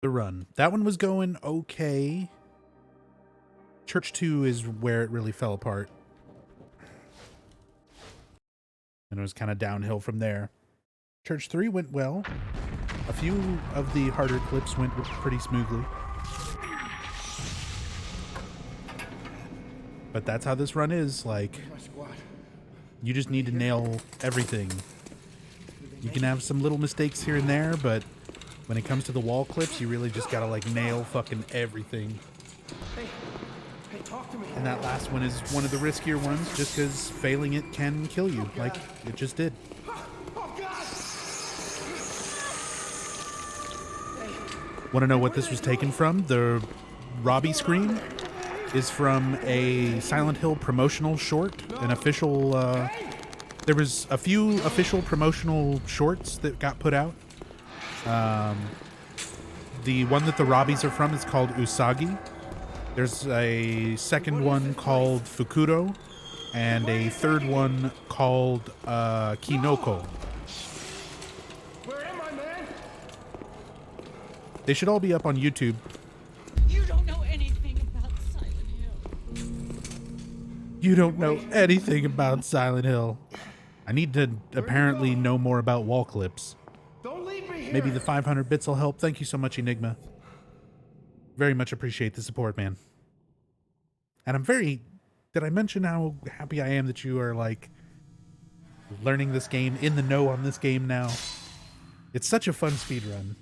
The Run. That one was going okay. Church 2 is where it really fell apart. And it was kind of downhill from there. Church 3 went well. A few of the harder clips went pretty smoothly. But that's how this run is. Like, you just need to nail everything. You can have some little mistakes here and there, but when it comes to the wall clips, you really just gotta, like, nail fucking everything. Hey, talk to me. And that last one is one of the riskier ones, just because failing it can kill you, like it just did. Want to know what this was taken from? The Robbie scream is from a Silent Hill promotional short, an official, there was a few official promotional shorts that got put out. The one that the Robbies are from is called Usagi. There's a second one called Fukuro, and a third one called Kinoko. Where am I, man? They should all be up on YouTube. You don't know anything about Silent Hill. You don't know anything about Silent Hill. I need to apparently know more about wall clips. Don't leave me here. Maybe the 500 bits will help. Thank you so much, Enigma. Very much appreciate the support, man. And I'm very... Did I mention how happy I am that you are, like, learning this game, in the know on this game now? It's such a fun speedrun.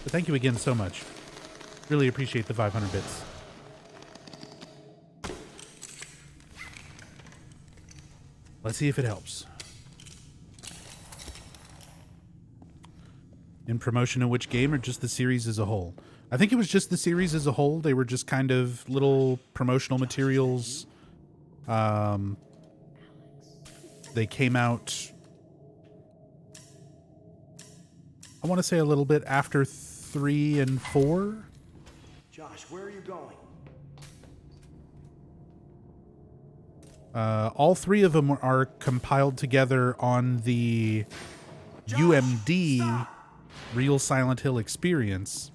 But thank you again so much. Really appreciate the 500 bits. Let's see if it helps. In promotion of which game, or just the series as a whole? I think it was just the series as a whole. They were just kind of little promotional materials. They came out, I want to say, a little bit after 3 and 4. Josh, where are you going? All 3 of them are compiled together on the UMD Real Silent Hill Experience.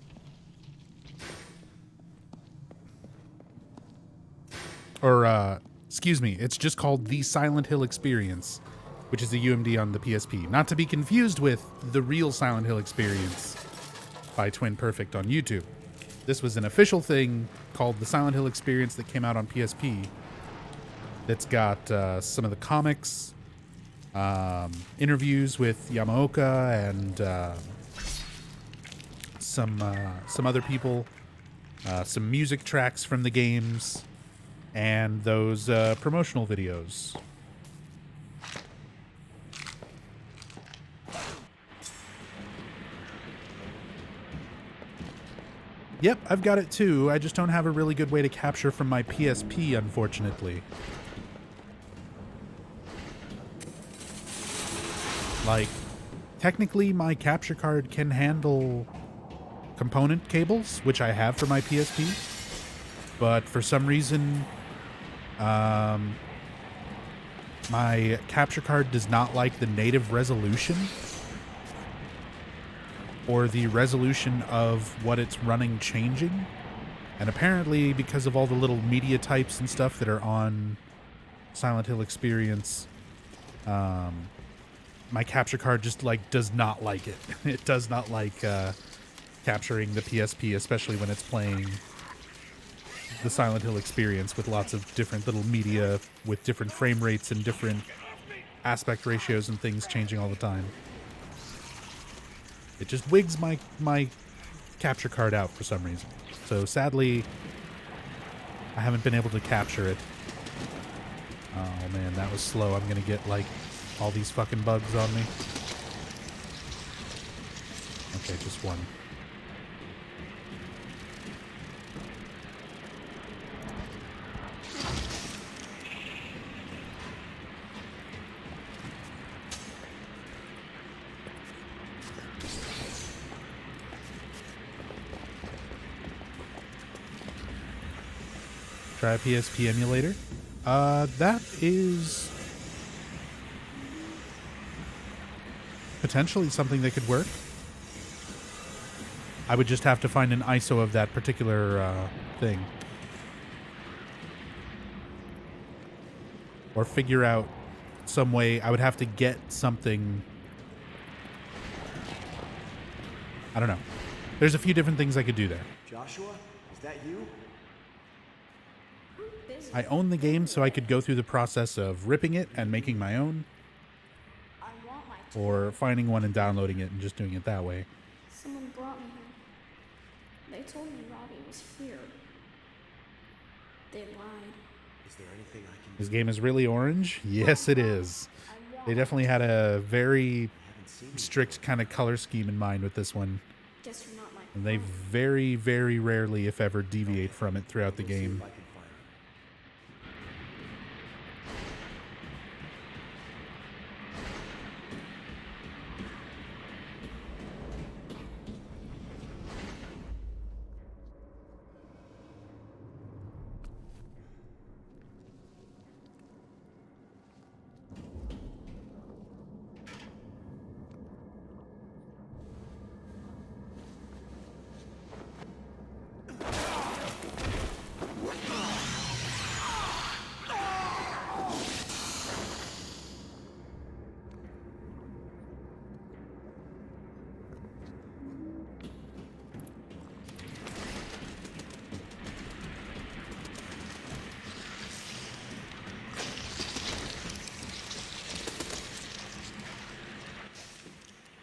Or, excuse me, it's just called The Silent Hill Experience, which is a UMD on the PSP. Not to be confused with The Real Silent Hill Experience by Twin Perfect on YouTube. This was an official thing called The Silent Hill Experience that came out on PSP. That's got some of the comics, interviews with Yamaoka, and some other people, some music tracks from the games, and those promotional videos. Yep, I've got it too. I just don't have a really good way to capture from my PSP, unfortunately. Like, technically my capture card can handle component cables, which I have for my PSP, but for some reason, my capture card does not like the native resolution, or the resolution of what it's running changing. And apparently, because of all the little media types and stuff that are on Silent Hill Experience, my capture card just, like, does not like it. It does not like capturing the PSP, especially when it's playing the Silent Hill Experience with lots of different little media with different frame rates and different aspect ratios and things changing all the time. It just wigs my capture card out for some reason. So sadly, I haven't been able to capture it. Oh man, that was slow. I'm gonna get, like, all these fucking bugs on me. Okay, just one. Try a PSP emulator. That is potentially something that could work. I would just have to find an ISO of that particular thing. Or figure out some way. I would have to get something. I don't know. There's a few different things I could do there. Joshua, is that you? I own the game, so I could go through the process of ripping it and making my own, I want my or finding one and downloading it and just doing it that way. Someone brought me here. They told me Robbie was here. They lied. Is there anything I can do? This game is really orange. Yes, it is. I want They definitely had a very I haven't seen you. strict kind of color scheme in mind with this one. Guess you're not my And they very, very rarely, if ever, deviate from it throughout the We'll see game. if I can find it.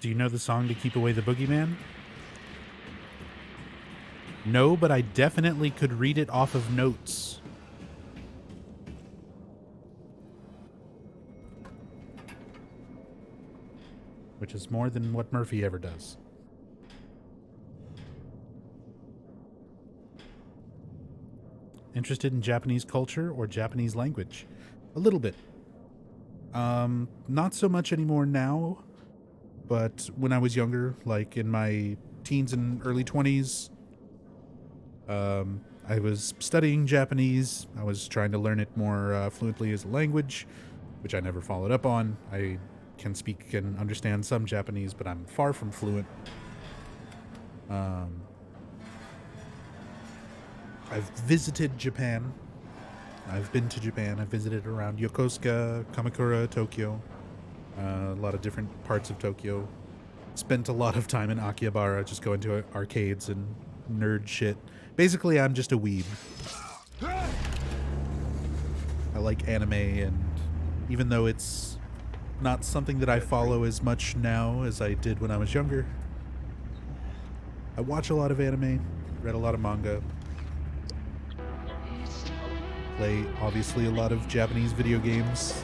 Do you know the song to Keep Away the Boogeyman? No, but I definitely could read it off of notes. Which is more than what Murphy ever does. Interested in Japanese culture or Japanese language? A little bit. Not so much anymore now, but when I was younger, like in my teens and early 20s, I was studying Japanese. I was trying to learn it more fluently as a language, which I never followed up on. I can speak and understand some Japanese, but I'm far from fluent. I've visited Japan. I've been to Japan. I've visited around Yokosuka, Kamakura, Tokyo. A lot of different parts of Tokyo. Spent a lot of time in Akihabara just going to arcades and nerd shit. Basically, I'm just a weeb. I like anime, and even though it's not something that I follow as much now as I did when I was younger, I watch a lot of anime, read a lot of manga, play obviously a lot of Japanese video games.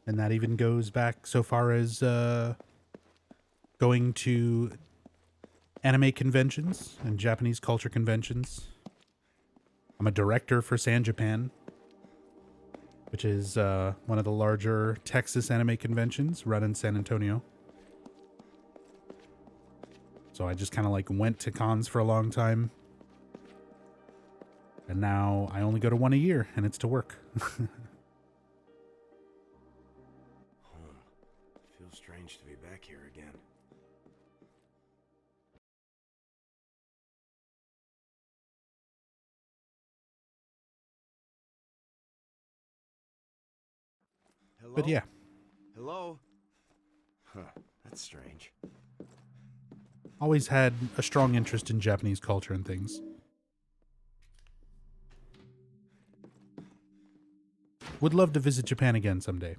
And that even goes back so far as going to anime conventions and Japanese culture conventions. I'm a director for San Japan, which is one of the larger Texas anime conventions run in San Antonio. So I just kind of like went to cons for a long time. And now I only go to one a year, and it's to work. Feels strange to be back here again. Hello? But yeah. Hello? Huh, that's strange. Always had a strong interest in Japanese culture and things. Would love to visit Japan again someday.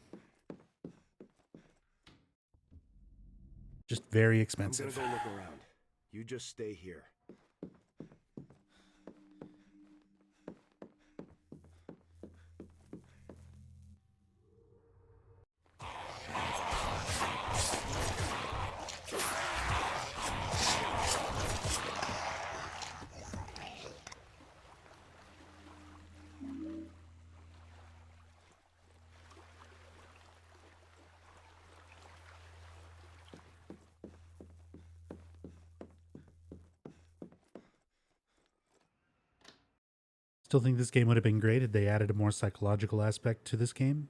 Just very I'm expensive. gonna go look around. You just stay here. Still think this game would have been great if they added a more psychological aspect to this game.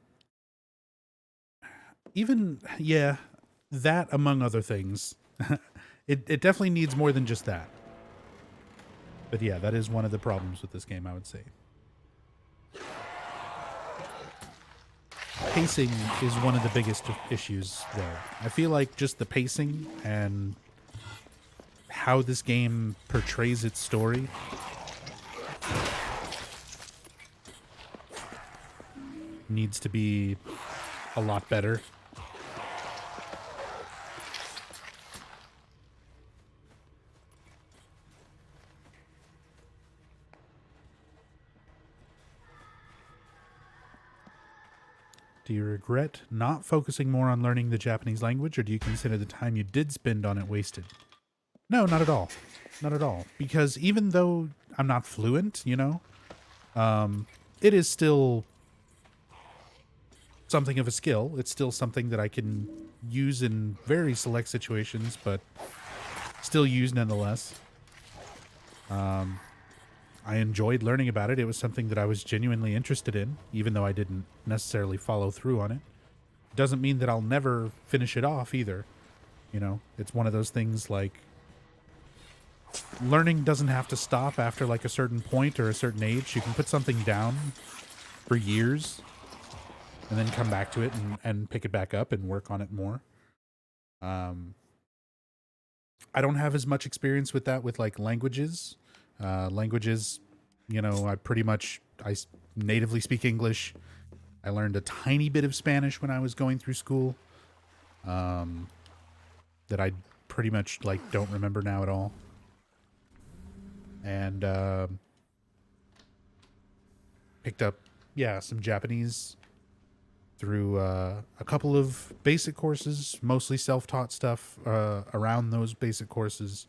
Even, yeah, that among other things. It definitely needs more than just that. But yeah, that is one of the problems with this game, I would say. Pacing is one of the biggest issues there. I feel like just the pacing and how this game portrays its story needs to be a lot better. Do you regret not focusing more on learning the Japanese language, or do you consider the time you did spend on it wasted? No, not at all. Not at all. Because even though I'm not fluent, you know, it is still something of a skill. It's still something that I can use in very select situations, but still use nonetheless. I enjoyed learning about it. It was something that I was genuinely interested in, even though I didn't necessarily follow through on it. Doesn't mean that I'll never finish it off either. You know, it's one of those things like learning doesn't have to stop after like a certain point or a certain age. You can put something down for years and then come back to it and pick it back up and work on it more. I don't have as much experience with that with like languages. Languages, you know, I natively speak English. I learned a tiny bit of Spanish when I was going through school, that I pretty much like don't remember now at all. And picked up, yeah, some Japanese through a couple of basic courses, mostly self-taught stuff around those basic courses.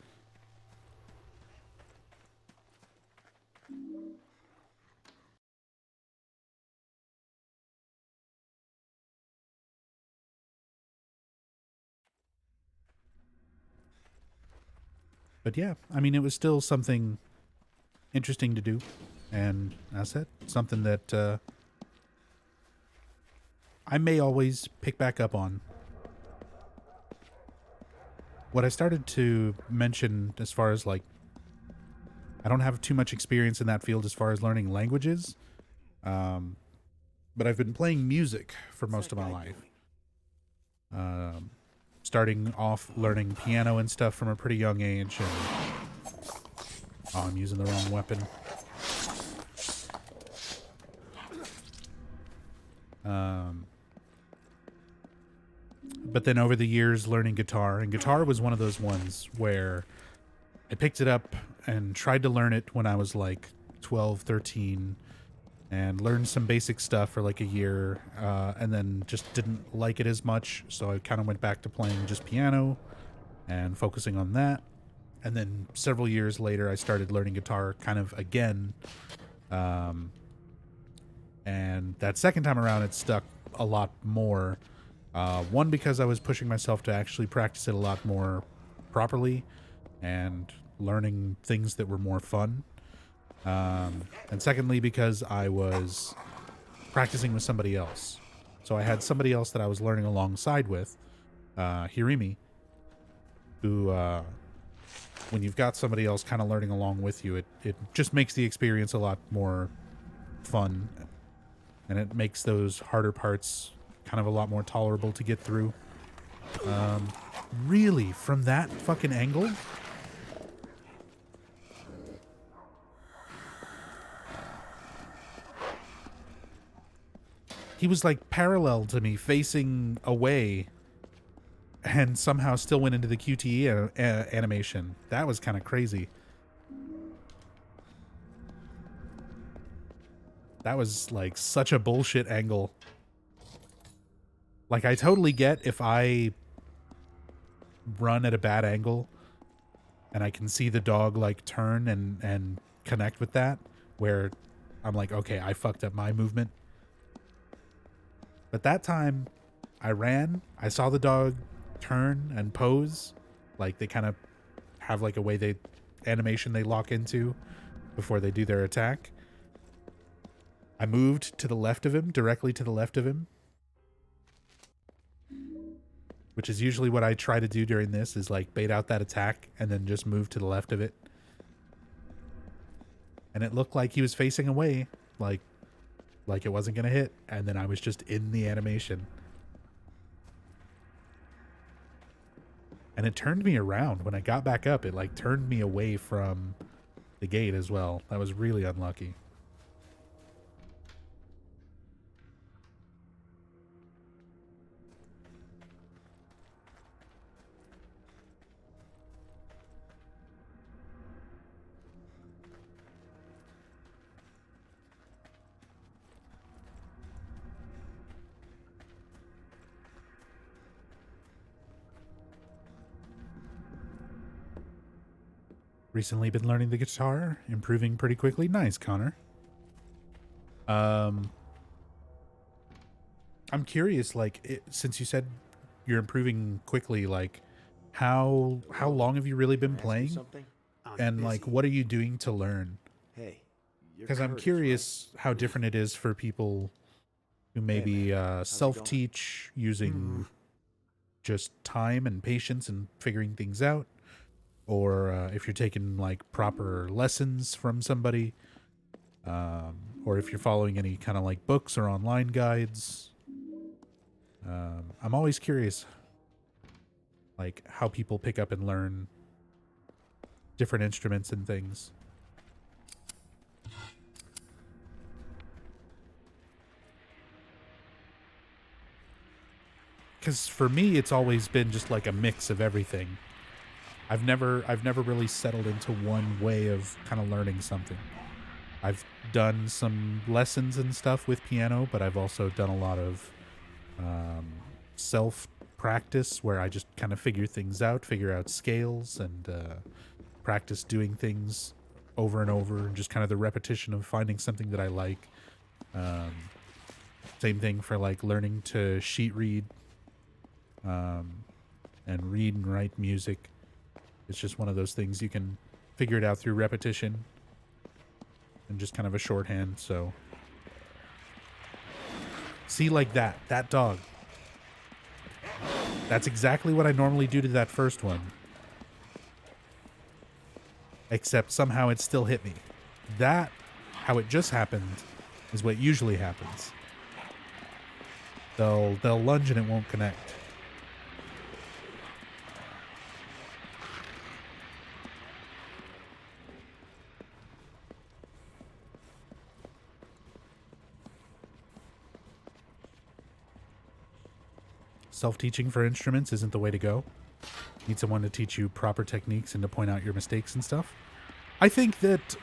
But yeah, I mean, it was still something interesting to do. And as I said, something that I may always pick back up on. What I started to mention as far as like, I don't have too much experience in that field as far as learning languages. But I've been playing music for most of my life. Starting off learning piano and stuff from a pretty young age. And oh, I'm using the wrong weapon. But then over the years learning guitar, and guitar was one of those ones where I picked it up and tried to learn it when I was like 12, 13, and learned some basic stuff for like a year, and then just didn't like it as much, so I kind of went back to playing just piano and focusing on that. And then several years later I started learning guitar kind of again, and that second time around it stuck a lot more. One, because I was pushing myself to actually practice it a lot more properly and learning things that were more fun. And secondly, because I was practicing with somebody else. So I had somebody else that I was learning alongside with, Hirimi, who, when you've got somebody else kind of learning along with you, it just makes the experience a lot more fun. And it makes those harder parts kind of a lot more tolerable to get through. Really, from that fucking angle? He was like parallel to me, facing away, and somehow still went into the QTE animation. That was kind of crazy. That was like such a bullshit angle. Like, I totally get if I run at a bad angle and I can see the dog like turn and connect with that, where I'm like, okay, I fucked up my movement. But that time I ran, I saw the dog turn and pose. Like, they kind of have like a way animation they lock into before they do their attack. I moved to the left of him, directly to the left of him, which is usually what I try to do during this, is like bait out that attack and then just move to the left of it. And it looked like he was facing away, like it wasn't going to hit. And then I was just in the animation. And it turned me around. When I got back up, it like turned me away from the gate as well. That was really unlucky. Recently been learning the guitar, improving pretty quickly. Nice, Connor. I'm curious, like, since you said you're improving quickly, like, how long have you really been Ask me playing? something? I'm And like, busy. what are you doing to learn? Hey, you're Because I'm Curtis, curious how different it is for people who maybe man. self-teach using just time and patience and figuring things out, or if you're taking like proper lessons from somebody, or if you're following any kind of like books or online guides. I'm always curious, like, how people pick up and learn different instruments and things. Because for me, it's always been just like a mix of everything. I've never really settled into one way of kind of learning something. I've done some lessons and stuff with piano, but I've also done a lot of self practice where I just kind of figure things out, figure out scales, and practice doing things over and over, and just kind of the repetition of finding something that I like. Same thing for like learning to sheet read and read and write music. It's just one of those things you can figure it out through repetition and just kind of a shorthand. So see, like that dog, that's exactly what I normally do to that first one, except somehow it still hit me. That, how it just happened, is what usually happens. They'll lunge and it won't connect. Self-teaching for instruments isn't the way to go. Need someone to teach you proper techniques and to point out your mistakes and stuff. I think that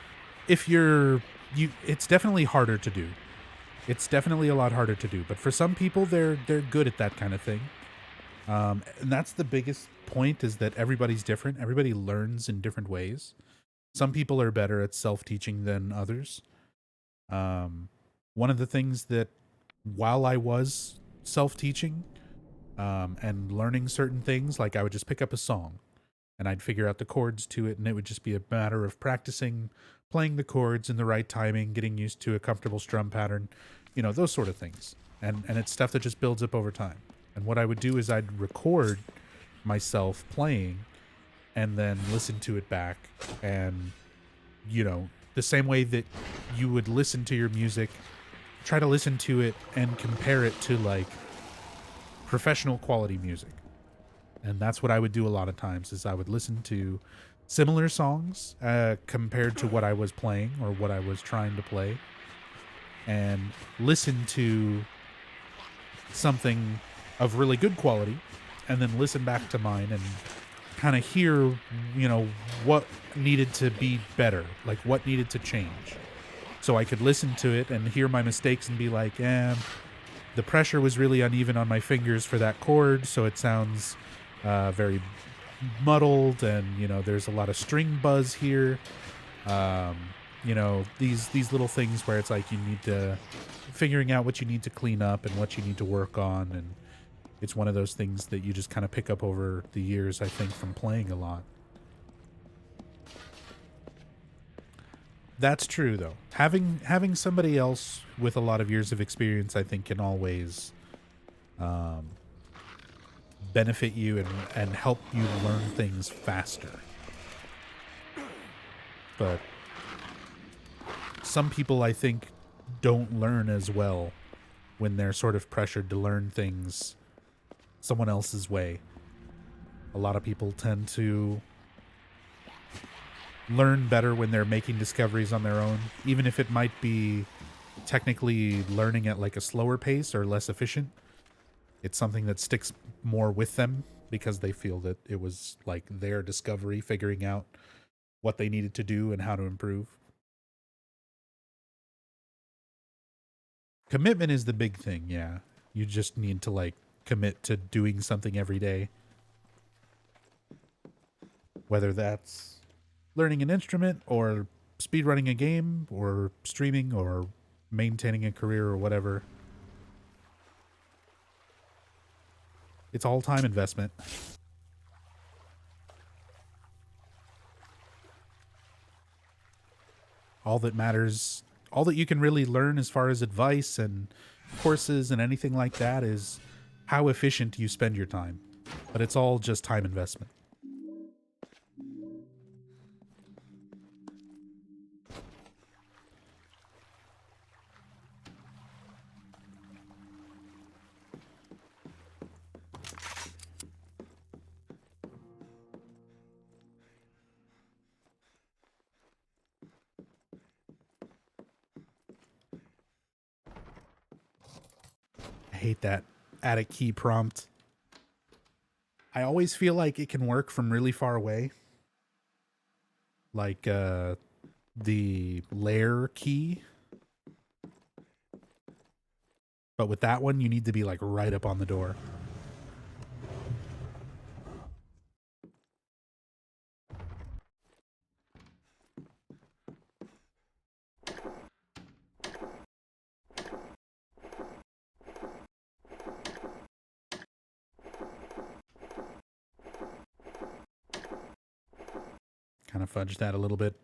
if it's definitely harder to do. It's definitely a lot harder to do. But for some people, they're good at that kind of thing. And that's the biggest point, is that everybody's different. Everybody learns in different ways. Some people are better at self-teaching than others. One of the things that, while I was self-teaching, and learning certain things, like I would just pick up a song and I'd figure out the chords to it, and it would just be a matter of practicing playing the chords in the right timing, getting used to a comfortable strum pattern, those sort of things. And it's stuff that just builds up over time. And what I would do is I'd record myself playing and then listen to it back, and the same way that you would listen to your music, try to listen to it and compare it to like professional quality music. And that's what I would do a lot of times, is I would listen to similar songs compared to what I was playing or what I was trying to play, and listen to something of really good quality and then listen back to mine and kind of hear, what needed to be better, like what needed to change. So I could listen to it and hear my mistakes and be like, the pressure was really uneven on my fingers for that chord, so it sounds very muddled, and there's a lot of string buzz here. These little things where it's like you need to figuring out what you need to clean up and what you need to work on, and it's one of those things that you just kind of pick up over the years, I think, from playing a lot. That's true, though. Having somebody else with a lot of years of experience, I think, can always benefit you and help you learn things faster. But some people, I think, don't learn as well when they're sort of pressured to learn things someone else's way. A lot of people tend to learn better when they're making discoveries on their own, even if it might be technically learning at like a slower pace or less efficient. It's something that sticks more with them because they feel that it was like their discovery, figuring out what they needed to do and how to improve. Commitment is the big thing, yeah. You just need to like commit to doing something every day. Whether that's learning an instrument or speedrunning a game or streaming or maintaining a career or whatever. It's all time investment. All that matters, all that you can really learn as far as advice and courses and anything like that is how efficient you spend your time. But it's all just time investment. I hate that attic key prompt. I always feel like it can work from really far away. Like the lair key. But with that one, you need to be like right up on the door. Kind of fudged that a little bit.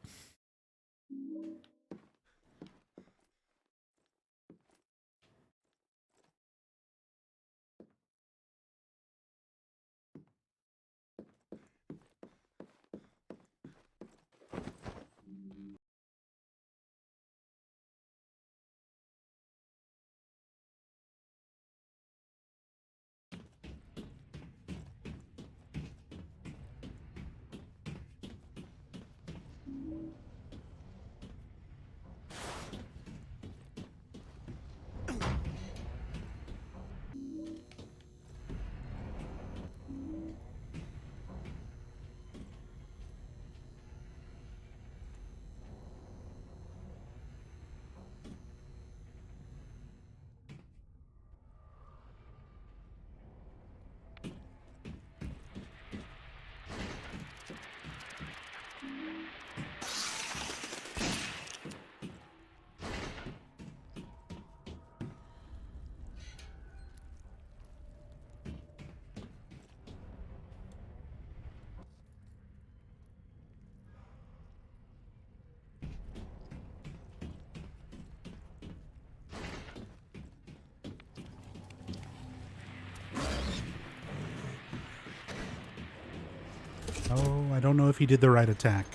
Oh, I don't know if he did the right attack.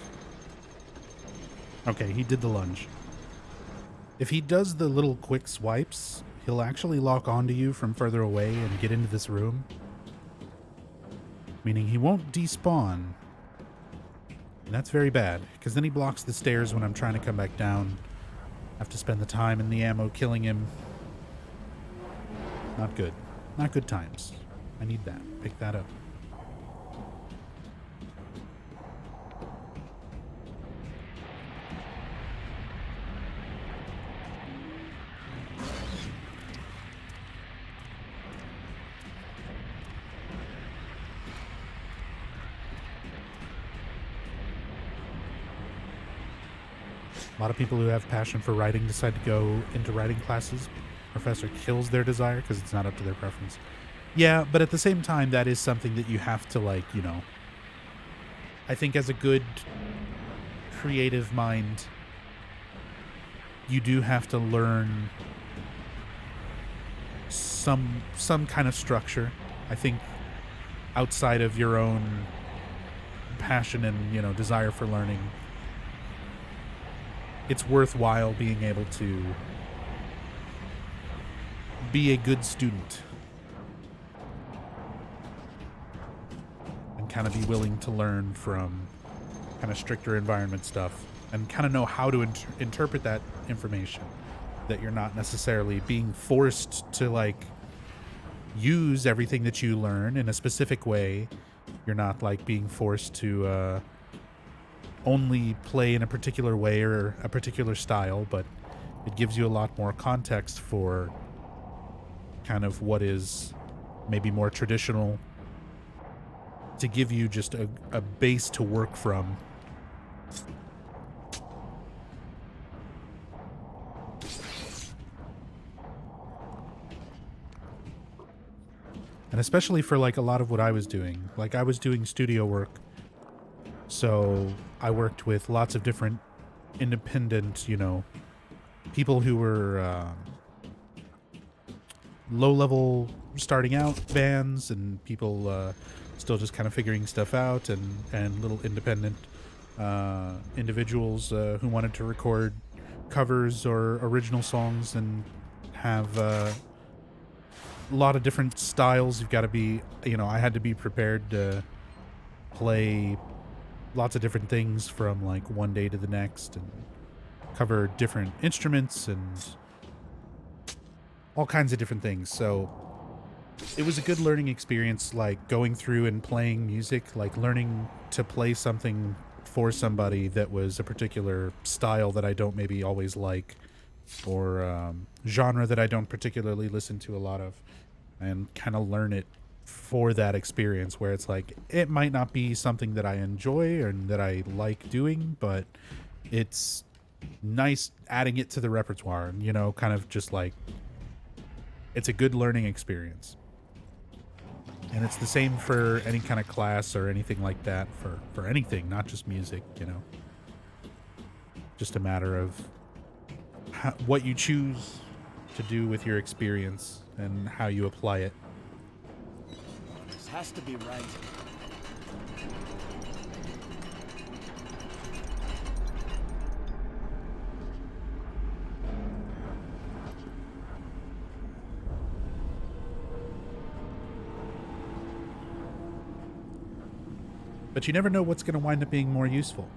Okay, he did the lunge. If he does the little quick swipes, he'll actually lock onto you from further away and get into this room. Meaning he won't despawn. And that's very bad, because then he blocks the stairs when I'm trying to come back down. I have to spend the time and the ammo killing him. Not good. Not good times. I need that. Pick that up. A lot of people who have passion for writing decide to go into writing classes. Professor kills their desire because it's not up to their preference. Yeah, but at the same time, that is something that you have to, like, you know, I think as a good creative mind, you do have to learn some kind of structure. I think outside of your own passion and, you know, desire for learning, it's worthwhile being able to be a good student and kind of be willing to learn from kind of stricter environment stuff and kind of know how to interpret that information, that you're not necessarily being forced to like use everything that you learn in a specific way. You're not like being forced to only play in a particular way or a particular style, but it gives you a lot more context for kind of what is maybe more traditional, to give you just a base to work from. And especially for like a lot of what I was doing, like I was doing studio work, so I worked with lots of different independent, you know, people who were low-level starting out bands and people still just kind of figuring stuff out, and little independent individuals who wanted to record covers or original songs and have a lot of different styles. You've got to be, you know, I had to be prepared to play lots of different things from like one day to the next and cover different instruments and all kinds of different things. So it was a good learning experience, like going through and playing music, like learning to play something for somebody that was a particular style that I don't maybe always like, or genre that I don't particularly listen to a lot of, and kind of learn it for that experience where it's like, it might not be something that I enjoy or that I like doing, but it's nice adding it to the repertoire, and, you know, kind of just like, it's a good learning experience. And it's the same for any kind of class or anything like that, for anything, not just music, you know. Just a matter of what you choose to do with your experience and how you apply it. This has to be right. But you never know what's going to wind up being more useful.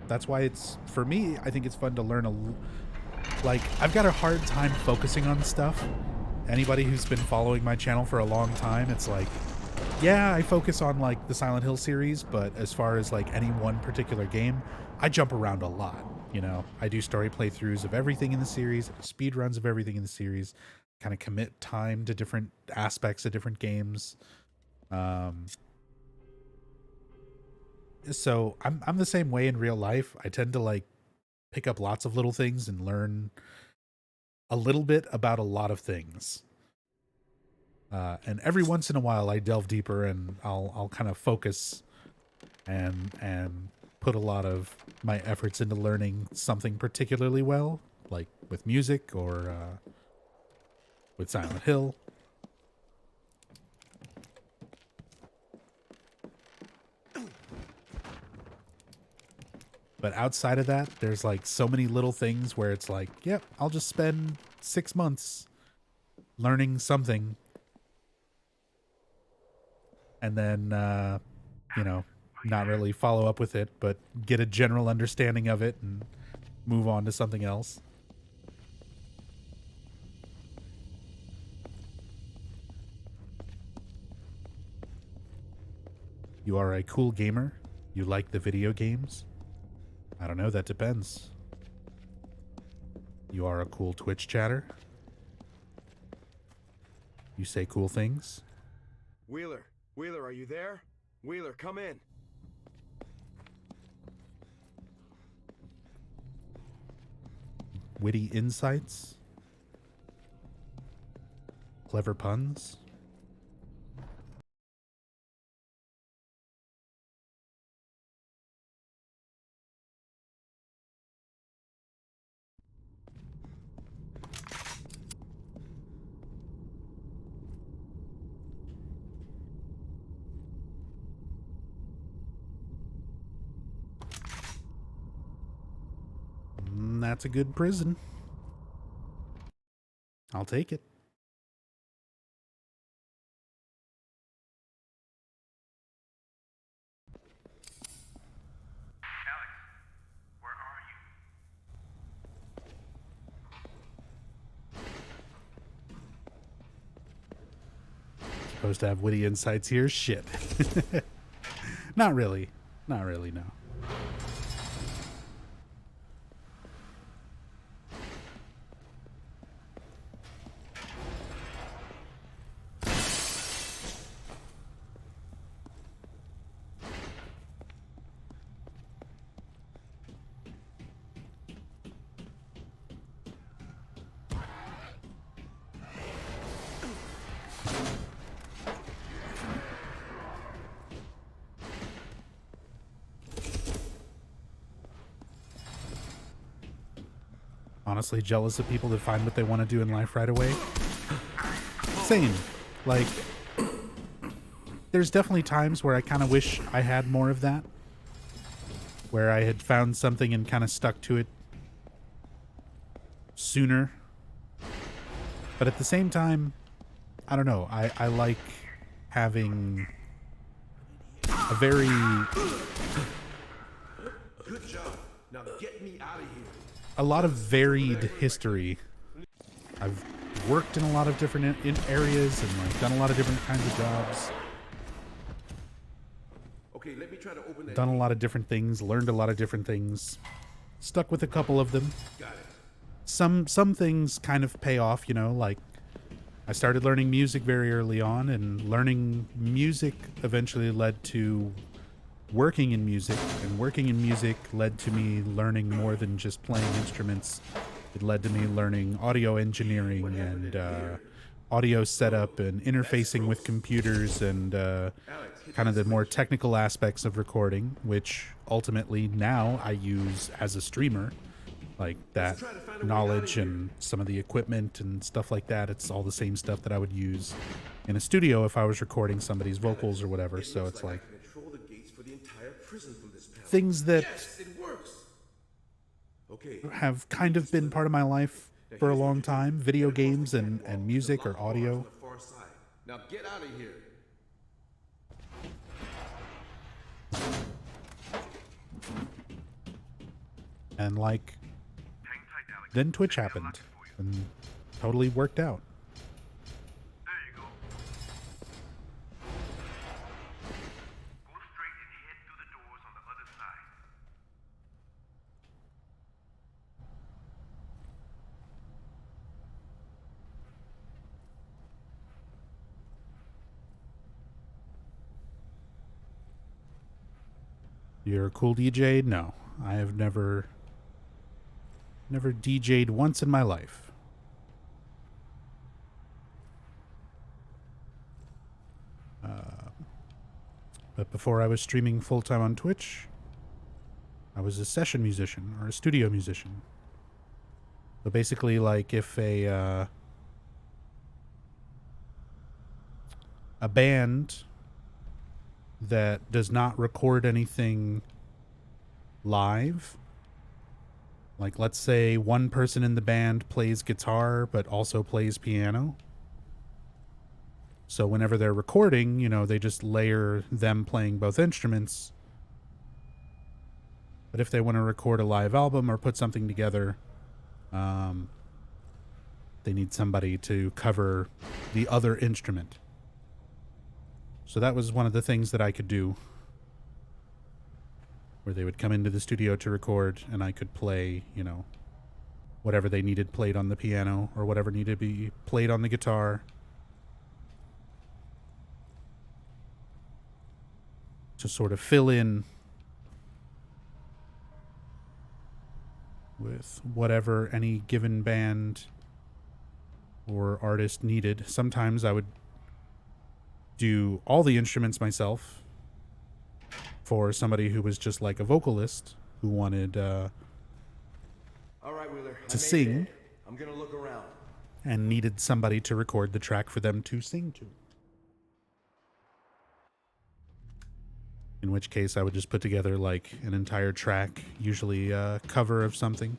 That's why it's, for me, I think it's fun to learn like, I've got a hard time focusing on stuff. Anybody who's been following my channel for a long time, it's like, yeah, I focus on like the Silent Hill series, but as far as like any one particular game, I jump around a lot. You know, I do story playthroughs of everything in the series, speed runs of everything in the series, kind of commit time to different aspects of different games. So I'm the same way in real life. I tend to like pick up lots of little things and learn a little bit about a lot of things. And every once in a while I delve deeper and I'll kind of focus and put a lot of my efforts into learning something particularly well, like with music or with Silent Hill. But outside of that, there's like so many little things where it's like, yep, I'll just spend 6 months learning something. And then, you know, not really follow up with it, but get a general understanding of it and move on to something else. You are a cool gamer? You like the video games? I don't know, that depends. You are a cool Twitch chatter? You say cool things? Wheeler, Wheeler, are you there? Wheeler, come in. Witty insights? Clever puns? That's a good prison. I'll take it. Supposed to have witty insights here? Shit. Not really. Not really, no. Honestly, jealous of people that find what they want to do in life right away. Same. Like, there's definitely times where I kind of wish I had more of that. Where I had found something and kind of stuck to it sooner. But at the same time, I don't know. I like having a very... Good job. Now get me out of here. a lot of varied history. I've worked in a lot of different areas and like done a lot of different kinds of jobs. Okay, let me try to open that. Done a lot of different things, learned a lot of different things. Stuck with a couple of them. Got it. Some things kind of pay off, you know, like I started learning music very early on, and learning music eventually led to working in music, and working in music led to me learning more than just playing instruments. It led to me learning audio engineering and audio setup and interfacing with computers and kind of the more technical aspects of recording, which ultimately now I use as a streamer. Like that knowledge and some of the equipment and stuff like that, it's all the same stuff that I would use in a studio if I was recording somebody's vocals or whatever. So it's like things that have kind of been part of my life for a long time. Video games and music or audio. Now get out of here. And like, then Twitch happened and totally worked out. There you go. Go straight and head through the doors on the other side. You're a cool DJ? No, I have never DJ'd once in my life. But before I was streaming full-time on Twitch, I was a session musician or a studio musician. So basically, like, if a band that does not record anything live, like let's say one person in the band plays guitar but also plays piano, so whenever they're recording, you know, they just layer them playing both instruments. But if they want to record a live album or put something together, they need somebody to cover the other instrument. So that was one of the things that I could do, where they would come into the studio to record and I could play, you know, whatever they needed played on the piano or whatever needed to be played on the guitar. To sort of fill in with whatever any given band or artist needed. Sometimes I would do all the instruments myself for somebody who was just like a vocalist who wanted All right, Wheeler. to sing I'm gonna look around. and needed somebody to record the track for them to sing to. In which case I would just put together like an entire track, usually a cover of something,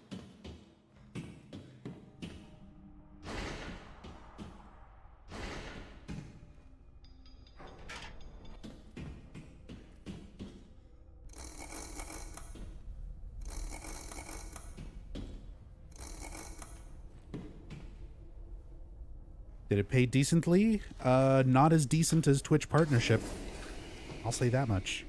Did it pay decently? Not as decent as Twitch partnership. I'll say that much.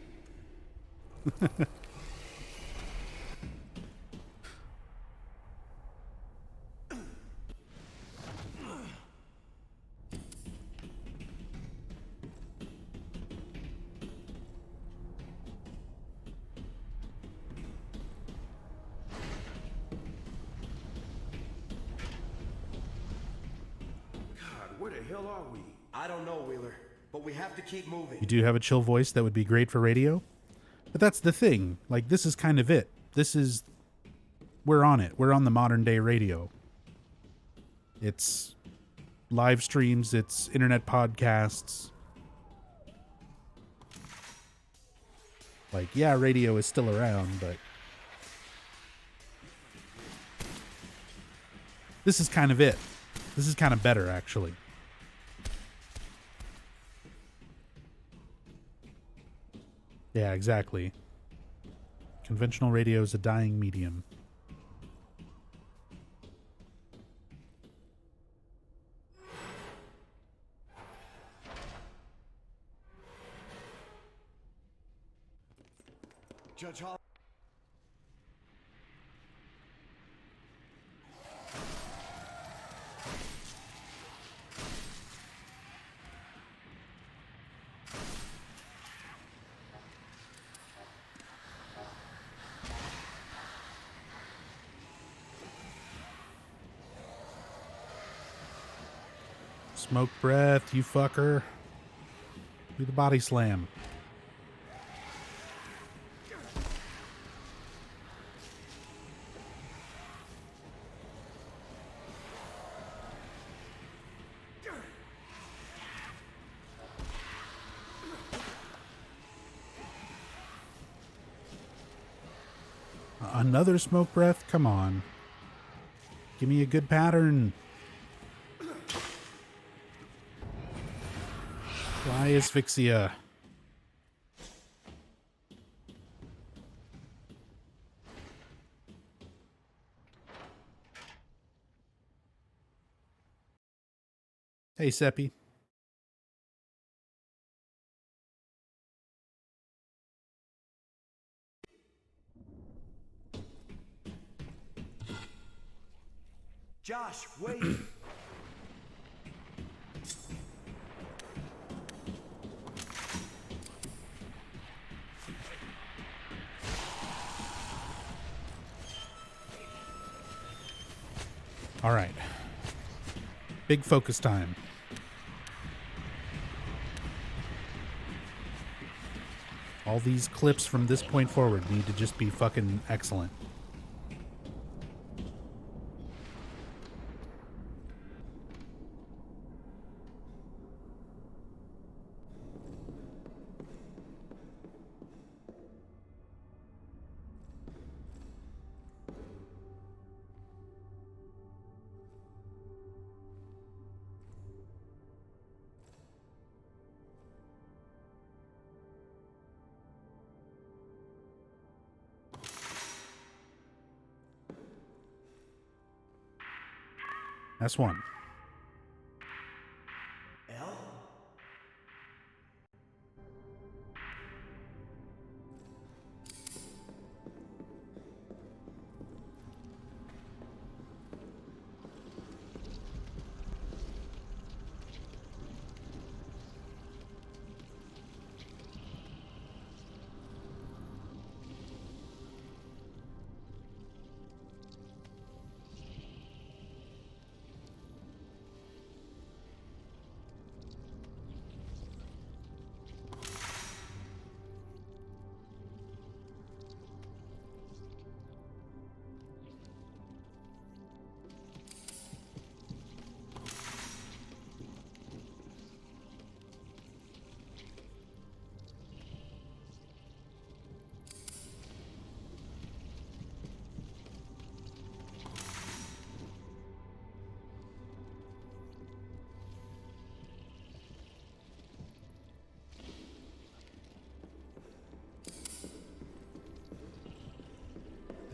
God, where the hell are we? I don't know, Wheeler, but we have to keep moving. You do have a chill voice that would be great for radio. But that's the thing. Like, this is kind of it. We're on it. We're on the modern day radio. It's live streams, it's internet podcasts. Like, yeah, radio is still around, but this is kind of it. This is kind of better, actually. Yeah, exactly. Conventional radio is a dying medium. Judge Hall. Smoke breath, you fucker. Do the body slam. Another smoke breath? Come on. Give me a good pattern. Why asphyxia? Hey, Seppi. Josh, wait. All right. Big focus time. All these clips from this point forward need to just be fucking excellent. That's one. L?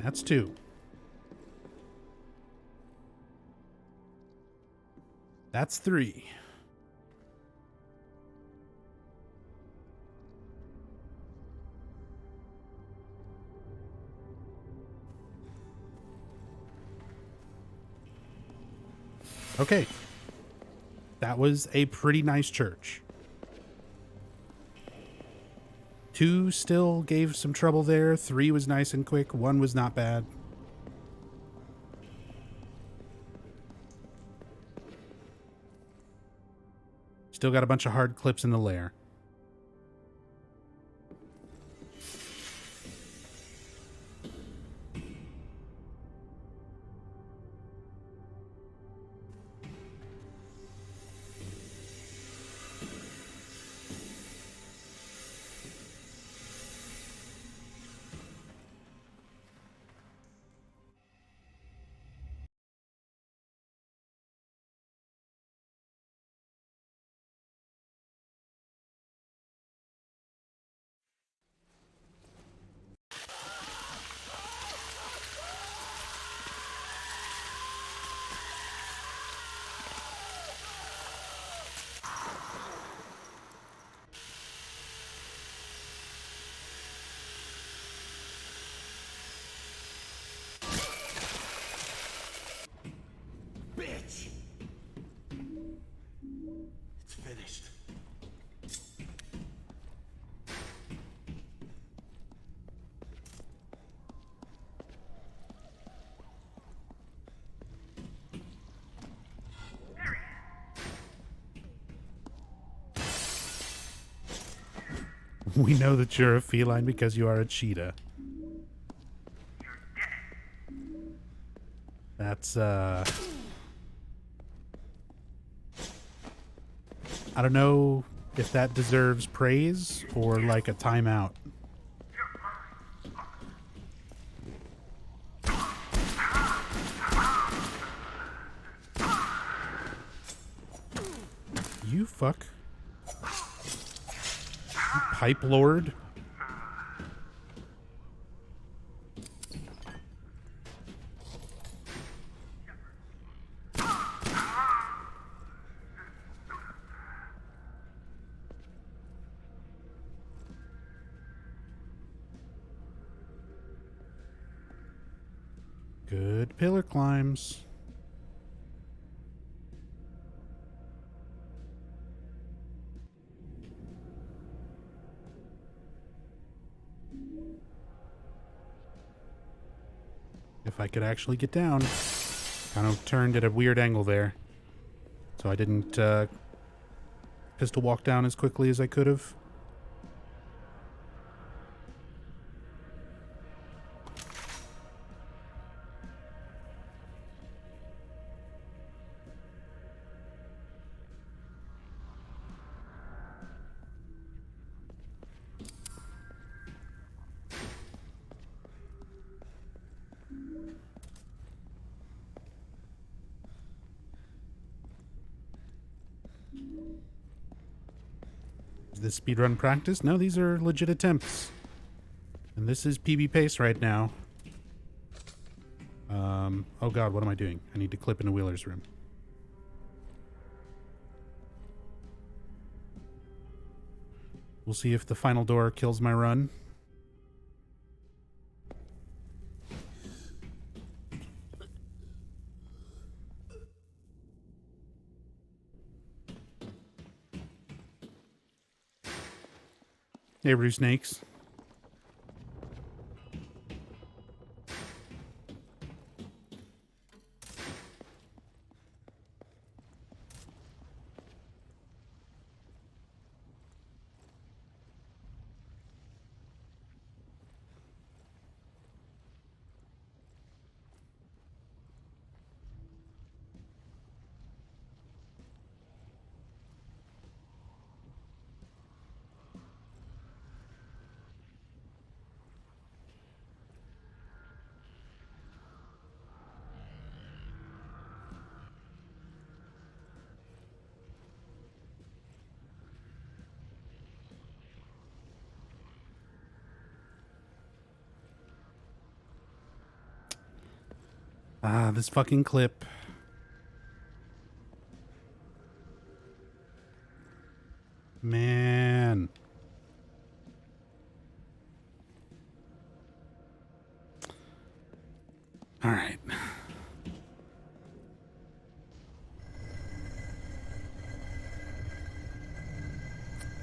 That's two. That's 3. Okay. That was a pretty nice church. 2 still gave some trouble there. 3 was nice and quick. 1 was not bad. Still got a bunch of hard clips in the lair. Bitch! It's finished. We know that you're a feline because you are a cheetah. That's, I don't know if that deserves praise or like a timeout. You fuck. You pipe lord. Good pillar climbs. If I could actually get down. Kind of turned at a weird angle there. So I didn't pistol walk down as quickly as I could have. Is this speedrun practice? No, these are legit attempts. And this is PB pace right now. Oh god, what am I doing? I need to clip into Wheeler's room. We'll see if the final door kills my run. Hey, Brew Snakes. Ah, this fucking clip. Man. All right.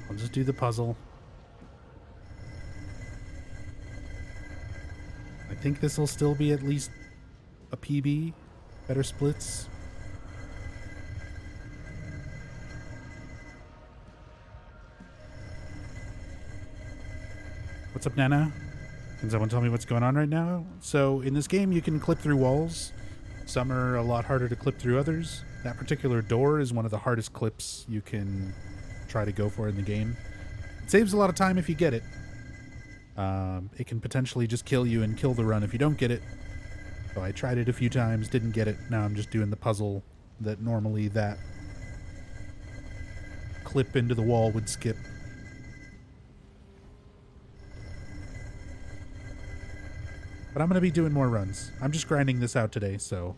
I'll just do the puzzle. I think this will still be at least a PB. Better splits. What's up, Nana? Can someone tell me what's going on right now? So, in this game, you can clip through walls. Some are a lot harder to clip through others. That particular door is one of the hardest clips you can try to go for in the game. It saves a lot of time if you get it. It can potentially just kill you and kill the run if you don't get it. So I tried it a few times, didn't get it. Now I'm just doing the puzzle that normally that clip into the wall would skip. But I'm going to be doing more runs. I'm just grinding this out today, so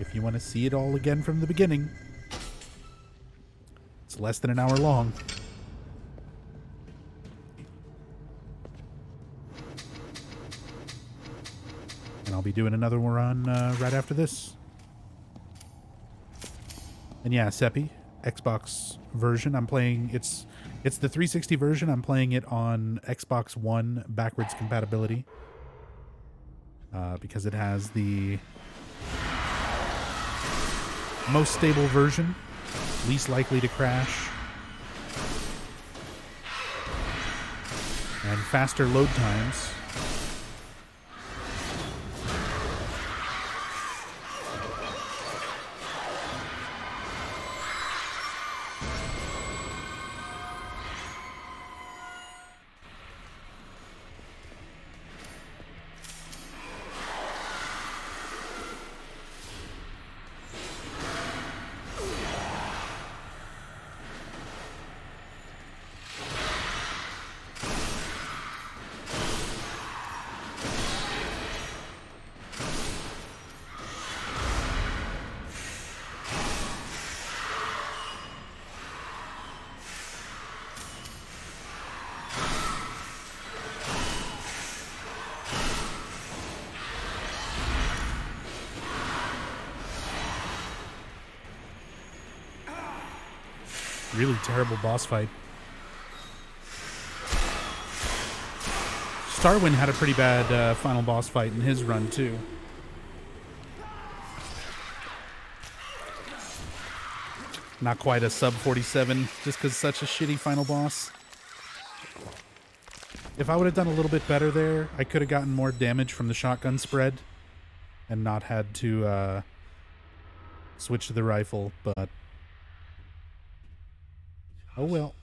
if you want to see it all again from the beginning, it's less than an hour long. And I'll be doing another run right after this. And yeah, Seppi, Xbox version. I'm playing, it's the 360 version. I'm playing it on Xbox One backwards compatibility. Because it has the most stable version, least likely to crash, and faster load times. Really terrible boss fight. Starwind had a pretty bad final boss fight in his run, too. Not quite a sub 47, just because such a shitty final boss. If I would have done a little bit better there, I could have gotten more damage from the shotgun spread and not had to switch to the rifle, but oh well.